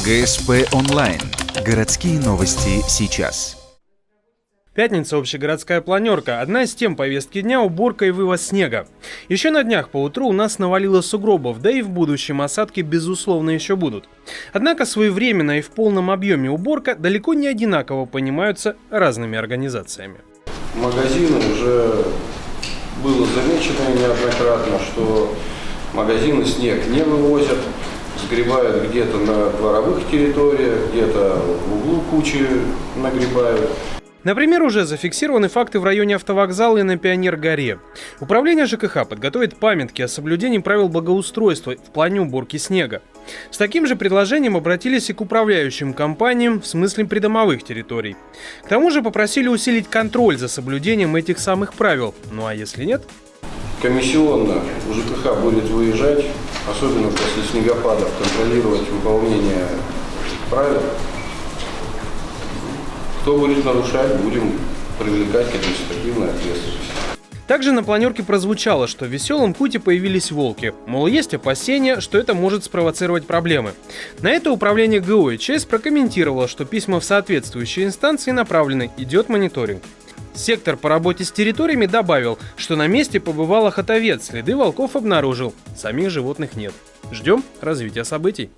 ГСП онлайн. Городские новости сейчас. Пятница, общегородская планерка. Одна из тем повестки дня – уборка и вывоз снега. Еще на днях поутру у нас навалило сугробов, да и в будущем осадки безусловно еще будут. Однако своевременная и в полном объеме уборка далеко не одинаково понимаются разными организациями. Магазины уже было замечено неоднократно, что магазины снег не вывозят, сгребают где-то на дворовых территориях, где-то в углу кучи нагребают. Например, уже зафиксированы факты в районе автовокзала и на Пионер-горе. Управление ЖКХ подготовит памятки о соблюдении правил благоустройства в плане уборки снега. С таким же предложением обратились и к управляющим компаниям в смысле придомовых территорий. К тому же попросили усилить контроль за соблюдением этих самых правил. Ну а если нет? Комиссионно у ЖКХ будет выезжать, особенно после снегопадов, контролировать выполнение правил. Кто будет нарушать, будем привлекать к административной ответственности. Также на планерке прозвучало, что в Веселом Куте появились волки. Мол, есть опасения, что это может спровоцировать проблемы. На это управление ГО и ЧС прокомментировало, что письма в соответствующие инстанции направлены, идет мониторинг. Сектор по работе с территориями добавил, что на месте побывал охотовед, следы волков обнаружил, самих животных нет. Ждем развития событий.